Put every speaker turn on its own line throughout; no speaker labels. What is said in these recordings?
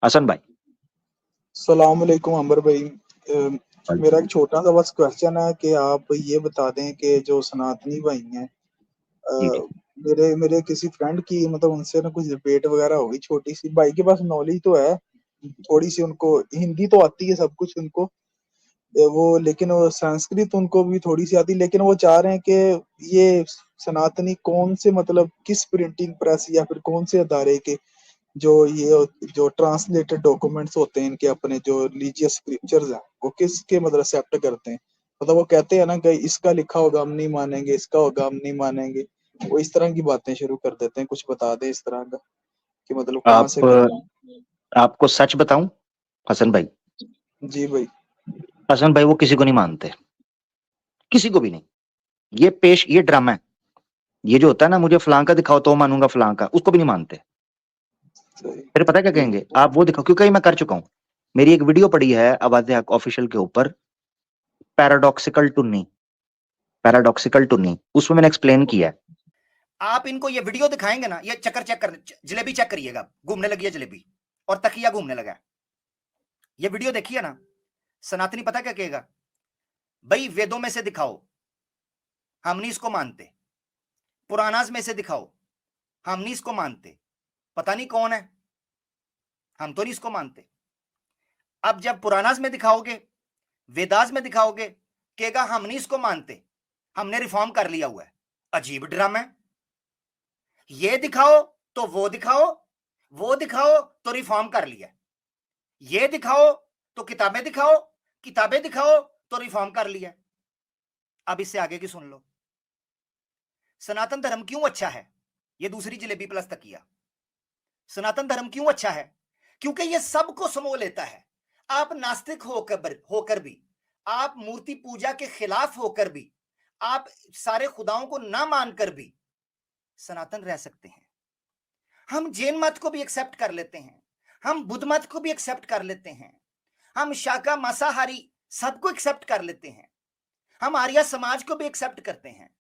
हसन भाई।
सलाम अलैकुम अंबर भाई। मेरा
वालेकुम।
एक छोटा सा बस क्वेश्चन है कि आप ये बता दें कि जो सनातनी भाई हैं,
जी जी।
मेरे मेरे किसी फ्रेंड की मतलब उनसे ना कुछ डिबेट वगैरह हो गई छोटी सी। भाई के पास नॉलेज तो है थोड़ी सी, उनको हिंदी तो आती है सब कुछ उनको, वो लेकिन वो संस्कृत उनको भी थोड़ी सी आती है, लेकिन वो चाह रहे हैं कि ये सनातनी कौन से मतलब किस प्रिंटिंग प्रेस या फिर कौन से अदारे के जो ये जो ट्रांसलेटेड डॉक्यूमेंट्स होते हैं इनके अपने जो रिलीजियस स्क्रिप्चर्स हैं वो किसके मतलब एक्सेप्ट करते हैं। मतलब वो कहते हैं ना कि इसका लिखा होगा हम नहीं मानेंगे, इसका होगा हम नहीं मानेंगे। वो इस तरह की बातें शुरू कर देते हैं। कुछ बता दें इस तरह का कि मतलब कहाँ
आप
से करना है।
आपको सच बताऊं हसन भाई,
जी भाई।
हसन भाई वो किसी को नहीं मानते, किसी को भी नहीं। ये ड्रामा है। ये जो होता है ना, मुझे फलां का दिखाओ तो मानूंगा, फलां का, उसको भी नहीं मानते।
सही।
फिर पता है क्या
ठीक
कहेंगे,
है।
आप वो दिखाओ, क्योंकि मैं कर चुका हूं। मेरी एक वीडियो पड़ी है आवाज़ हक ऑफिशियल के ऊपर, पैराडॉक्सिकल टुन्नी, पैराडॉक्सिकल टुन्नी, उसमें मैंने एक्सप्लेन किया है।
आप इनको ये वीडियो दिखाएंगे ना, ये चक्कर चेक कर, जलेबी चेक करिएगा, घूमने लगी है जलेबी और तकिया घूमने लगा है। ये वीडियो देखिए ना, सनातनी पता क्या कहेगा, भाई वेदों में से दिखाओ, हम नहीं इसको मानते। पुराणास में से दिखाओ, हम नहीं इसको मानते। पता नहीं कौन है, हम तो नहीं इसको मानते। अब जब पुराणास में दिखाओगे, वेदास में दिखाओगे, कहेगा हम नहीं इसको मानते, हमने रिफॉर्म कर लिया हुआ है। अजीब ड्रामा है। ये दिखाओ तो वो दिखाओ, वो दिखाओ तो रिफॉर्म कर लिया। ये दिखाओ तो किताबें दिखाओ, किताबें दिखाओ तो रिफॉर्म कर लिया। अब इससे आगे की सुन लो। सनातन धर्म क्यों अच्छा है, ये दूसरी जलेबी प्लस तकिया। सनातन धर्म क्यों अच्छा है, क्योंकि ये सबको समो लेता है। आप नास्तिक होकर भी, आप मूर्ति पूजा के खिलाफ होकर भी, आप सारे खुदाओं को ना मानकर भी सनातन रह सकते हैं। हम जैन मत को भी एक्सेप्ट कर लेते हैं, हम बुद्ध मत को भी एक्सेप्ट कर लेते हैं, हम शाका मांसाहारी सबको एक्सेप्ट कर लेते हैं, हम आर्य समाज को भी एक्सेप्ट करते हैं,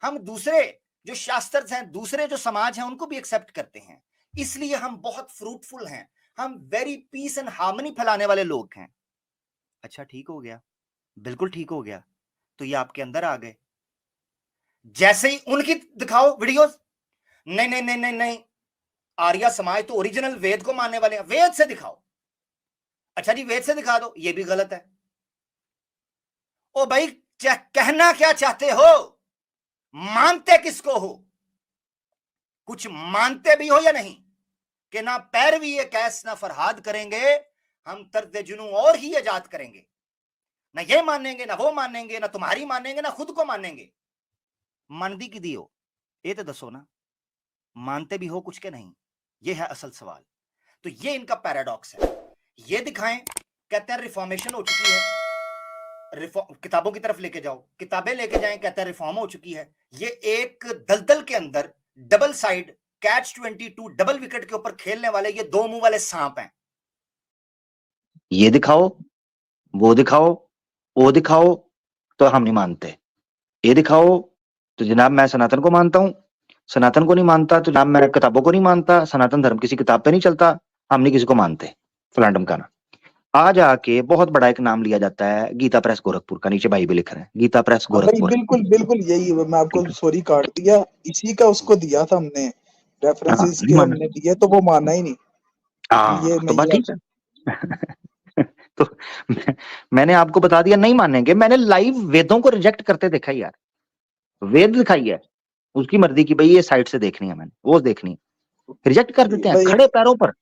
हम दूसरे जो शास्त्र हैं, दूसरे जो समाज हैं, उनको भी एक्सेप्ट करते हैं। इसलिए हम बहुत फ्रूटफुल हैं, हम वेरी पीस एंड हार्मनी फैलाने वाले लोग हैं। अच्छा ठीक हो गया, बिल्कुल ठीक हो गया, तो ये आपके अंदर आ गए। जैसे ही उनकी दिखाओ वीडियोस, नहीं नहीं नहीं नहीं नहीं, आर्य समाज तो ओरिजिनल वेद को मानने वाले हैं, वेद से दिखाओ। अच्छा जी वेद से दिखा दो, ये भी गलत है। ओ भाई कहना क्या चाहते हो, मानते किसको हो, कुछ मानते भी हो या नहीं, कि ना पैरवी ये कैस ना फरहाद करेंगे, हम तर्द जुनू और ही आजाद करेंगे। ना ये मानेंगे, ना वो मानेंगे, ना तुम्हारी मानेंगे, ना खुद को मानेंगे। मनदी की दियो, ये तो दसो ना, मानते भी हो कुछ के नहीं, ये है असल सवाल। तो ये इनका पैराडॉक्स है। ये दिखाएं, कहते हैं रिफॉर्मेशन हो चुकी है, किताबों की तरफ लेके जाओ, किताबें लेके जाएं, कहते हैं रिफॉर्म हो चुकी है। ये एक दलदल के अंदर double side catch 22 double wicket के ऊपर खेलने वाले ये दो मुंह वाले सांप हैं।
ये दिखाओ, वो दिखाओ, वो दिखाओ तो हम नहीं मानते। ये दिखाओ तो जनाब मैं सनातन को मानता हूँ, सनातन को नहीं मानता तो जनाब मैं किताबों को नहीं मानता, सनातन धर्म किसी किताब पे नहीं चलता, हम नहीं किसी को मानते, फलांडम का ना। आज आके बहुत बड़ा एक नाम लिया जाता है, गीता प्रेस गोरखपुर का, नीचे भाई भी लिख रहे हैं गीता प्रेस
हाँ भाई,
गोरखपुर।
बिल्कुल बिल्कुल यही है। मैं आपको सॉरी काट दिया, इसी का उसको दिया था हमने,
हाँ
रेफरेंसेस
नहीं
के
माना।
हमने दिए तो वो माना ही नहीं कि ये
हाँ तो
मैं
बात
ये
ठीक है। तो मैंने आपको बता दिया नहीं मानेंगे, मैंने लाइव वेदों को रिजेक्ट करते देखा ही यार। वेद दिखाई है, उसकी मर्जी की भाई ये साइड से देखनी है, मैंने वो देखनी है, रिजेक्ट कर देते हैं
भाई।
खड़े पैरों पर।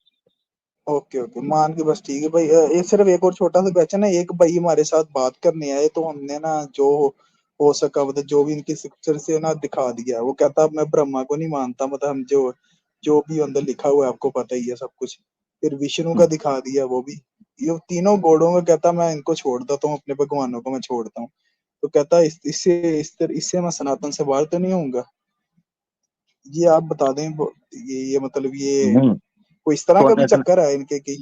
ओके ओके, मान के बस ठीक है भाई। एक सिर्फ एक और छोटा सा क्वेश्चन है। एक भाई हमारे साथ बात करने आए तो हमने ना जो हो सका मतलब जो भी इनकी सिक्सचर से ना दिखा दिया। वो कहता मैं ब्रह्मा को नहीं मानता, मतलब हम जो जो भी अंदर लिखा हुआ है आपको पता ही है सब कुछ। फिर विष्णु का दिखा दिया वो भी। ये तीनों गॉडों में कहता मैं इनको छोड़ देता हूँ, अपने भगवानों को मैं छोड़ता हूँ। तो कहता इससे मैं सनातन से बाहर तो नहीं होऊंगा। ये आप बता दें ये मतलब ये
नहीं
कोई इस तरह का भी
कौन-
चक्कर है इनके कि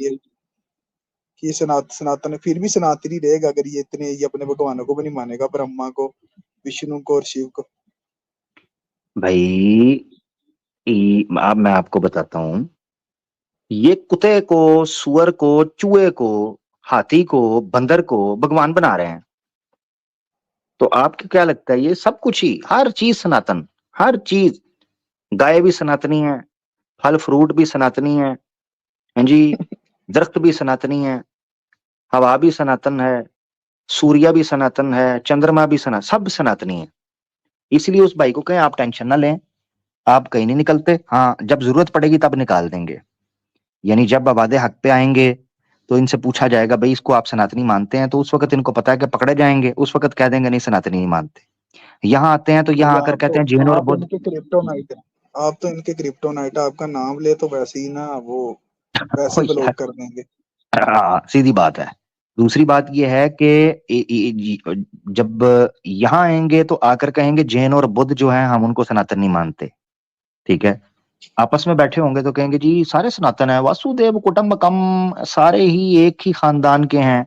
ये सनातन फिर भी सनातन ही रहेगा अगर ये अपने भगवानों को भी नहीं मानेगा, ब्रह्मा को, विष्णु को और शिव को।
भाई अब मैं आपको बताता हूँ, ये कुत्ते को, सुअर को, चूहे को, हाथी को, बंदर को भगवान बना रहे हैं। तो आपको क्या लगता है, ये सब कुछ ही, हर चीज सनातन, हर चीज, गाय भी सनातनी है, फल फ्रूट भी सनातनी है, हाँ जी, दरख्त भी सनातनी है, हवा भी सनातन है, सूर्य भी सनातन है, चंद्रमा भी सब सनातनी है। इसलिए उस भाई को कहें आप टेंशन ना लें, आप कहीं नहीं निकलते, हाँ जब जरूरत पड़ेगी तब निकाल देंगे। यानी जब अवादे हक पे आएंगे तो इनसे पूछा जाएगा भाई इसको आप सनातनी मानते हैं, तो उस वक्त इनको पता है कि पकड़े जाएंगे, उस वक्त कह देंगे नहीं सनातनी नहीं मानते। यहाँ आते हैं तो
भाई
यहाँ आकर कहते हैं जैन और
आप
बुद्ध।
इनके क्रिप्टोनाइट है, आप तो इनके क्रिप्टोनाइट है, आपका नाम ले तो वैसे ही ना वो वैसे
ओ
ही
यार,
ब्लॉक कर देंगे।
सीधी बात है। दूसरी बात यह है कि जब यहाँ आएंगे तो आकर कहेंगे जैन और बुद्ध जो है हम उनको सनातन नहीं मानते, ठीक है। आपस में बैठे होंगे तो कहेंगे जी सारे सनातन है, वासुदेव कुटुंबकम, सारे ही एक ही खानदान के हैं।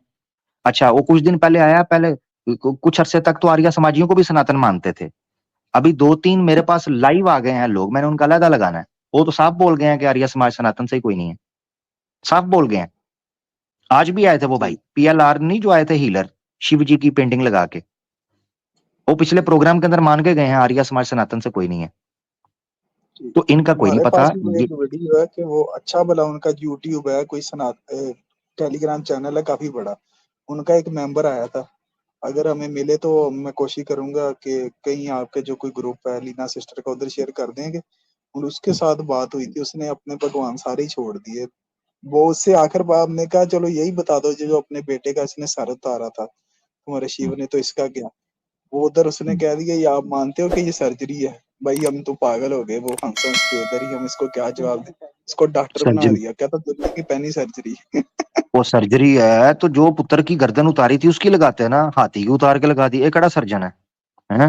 अच्छा, वो कुछ दिन पहले आया, पहले कुछ अरसे तक तो आर्य समाजियों को भी सनातन मानते थे। अभी 2-3 मेरे पास लाइव आ गए हैं लोग, मैंने उनका अलग लगाना है, वो तो साफ बोल गए हैं कि आर्य समाज सनातन से ही कोई नहीं है, साफ बोल गए हैं। आज भी आए थे वो भाई,
ठीक
PLR नहीं जो आए थे हीलर, शिव जी की पेंटिंग लगा के, वो पिछले प्रोग्राम के अंदर मान के गए हैं आर्य समाज सनातन से कोई नहीं है।
ठीक।
तो इनका कोई नहीं
हमारे
पता
पास भी वो
ये।
एक वीडियो है कि वो अच्छा भला उनका यूट्यूब है, कोई टेलीग्राम चैनल है काफी बड़ा, उनका एक मेंबर आया था। अगर हमें मिले तो मैं कोशिश करूंगा कि कहीं आपके जो कोई ग्रुप है लीना सिस्टर का उधर शेयर कर देंगे। और उसके साथ बात हुई थी, उसने अपने भगवान सारे ही छोड़ दिए। वो उससे आखिर बात ने कहा चलो यही बता दो जो अपने बेटे का इसने सर उतारा था तुम्हारे शिव ने, तो इसका क्या। वो उधर उसने कह दिया ये आप मानते हो कि ये सर्जरी है। भाई हम तो पागल हो गए, वो हंस हंस के उधर ही, हम इसको क्या जवाब दें। इसको डॉक्टर बना
सर्जरी,
दिया, कहता दुनिया की पहली सर्जरी।
वो सर्जरी है तो जो पुत्र की गर्दन उतारी थी उसकी लगाते हैं ना, हाथी की उतार के लगा दी, ये कड़ा सर्जन है?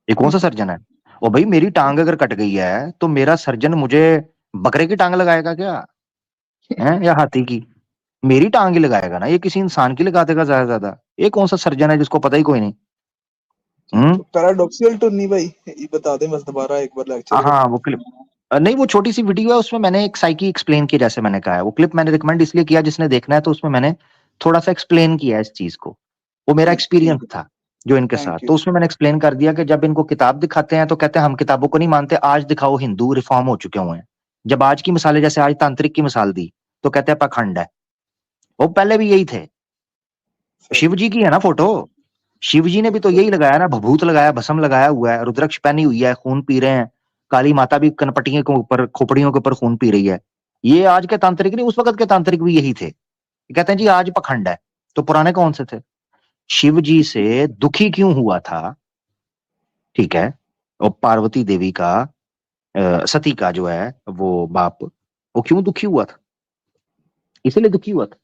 ये कौन सा सर्जन है? ओ भाई मेरी टांग अगर कट गई है तो मेरा सर्जन मुझे बकरे की टांग लगाएगा क्या, है या हाथी की? मेरी टांग ही लगाएगा ना, ये किसी इंसान की लगा देगा ज्यादा से ज्यादा। ये कौन सा सर्जन है जिसको पता ही कोई नहीं? हम्म।
तो पैराडॉक्सियल टुन्नी भाई ये बता दें बस दोबारा एक बार लेक्चर
हाँ
करके।
वो क्लिप, नहीं वो छोटी सी वीडियो है, उसमें मैंने एक साइकी एक्सप्लेन किया, जैसे मैंने कहा है वो क्लिप मैंने रिकमेंड इसलिए किया, जिसने देखना है तो उसमें मैंने थोड़ा सा एक्सप्लेन किया है इस चीज को। वो मेरा
ठीक
एक्सपीरियंस
ठीक है।
था जो इनके साथ,
थैंक यू।
तो उसमें मैंने एक्सप्लेन कर दिया कि जब इनको किताब दिखाते हैं तो कहते हैं हम किताबों को नहीं मानते, आज दिखाओ हिंदू रिफॉर्म हो चुके हुए हैं। जब आज की मिसालें, जैसे आज तांत्रिक की मिसाल दी, तो कहते हैं पाखंड है। वो पहले भी यही थे।
सही
शिव
है।
जी की है ना फोटो, शिव जी ने भी तो
बिल्कुल।
यही लगाया ना, भभूत लगाया, भस्म लगाया हुआ है, रुद्राक्ष पहनी हुई है, खून पी रहे हैं। काली माता भी कनपटियों के ऊपर, खोपड़ियों के ऊपर खून पी रही है। ये आज के तांत्रिक नहीं, उस वक्त के तांत्रिक भी यही थे। ये कहते हैं जी आज पखंड है, तो पुराने कौन से थे? शिव जी से दुखी क्यों हुआ था, ठीक है, और पार्वती देवी का, सती का जो है वो बाप, वो क्यों दुखी हुआ था? इसीलिए दुखी हुआ था।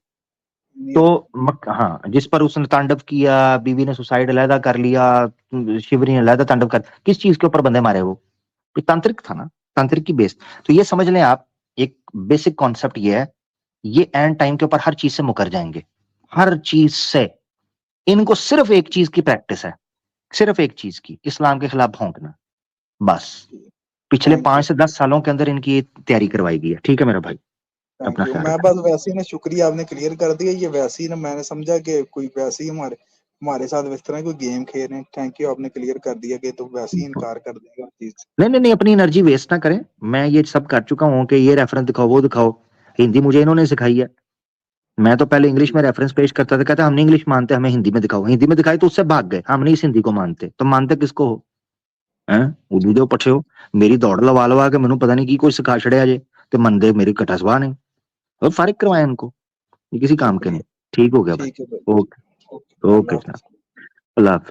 नहीं
तो
था।
हाँ, जिस पर उसने तांडव किया, बीवी ने सुसाइड अलहदा कर लिया, शिवरी ने अलहदा तांडव कर, किस चीज के ऊपर बंदे मारे वो? ये तांत्रिक था ना, तांत्रिक की बेस। तो ये समझ लें आप, एक बेसिक कॉन्सेप्ट ये है, ये एंड टाइम के ऊपर हर चीज से मुकर जाएंगे, हर चीज से। इनको सिर्फ एक चीज की प्रैक्टिस है, सिर्फ एक चीज की, इस्लाम के खिलाफ भौंकना, बस। पिछले
थैंक यू।
5 से 10 सालों के अंदर इनकी ये तैयारी करवाई गई है, ठीक है मेरा भाई, अपना
थैंक यू।
ख्याल
मैं
रखें।
बस वैसे ही ना, शुक्रिया आपने क्लियर कर दिया। ये वैसे ही ना, मैंने समझा कि कोई वैसे ही हमारे हमारे साथ इस तरह कोई गेम खेल रहे हैं। थैंक यू, आपने क्लियर कर दिया कि तो वैसे ही इनकार कर देगा चीज।
नहीं नहीं नहीं, अपनी एनर्जी वेस्ट ना करें, मैं ये सब कर चुका हूँ कि ये रेफरेंस दिखाओ वो दिखाओ। हिंदी मुझे इन्होंने सिखाई है, मैं तो पहले इंग्लिश में रेफरेंस पेश करता था, कहता हम नहीं इंग्लिश मानते, हमें हिंदी में दिखाओ। हिंदी में दिखाई तो उससे भाग गए, हम नहीं इस हिंदी को मानते, तो मानते किसको हो? हैं उर्दू दे पठे हो। मेरी दौड़ लवा लवा के मैनू पता नहीं की कोई सिखा छड़िया जे, ते मंदे मेरी कटा सवाह नहीं, और फारिग करवाया इनको, ये किसी काम के नहीं।
शुक्रिया।
ठीक हो गया
ठीक है
भाई,
भाई।
ओके।
ओके,
ओके
अल्लाह
जनाब,
हाफिज।
अल्लाह हाफिज।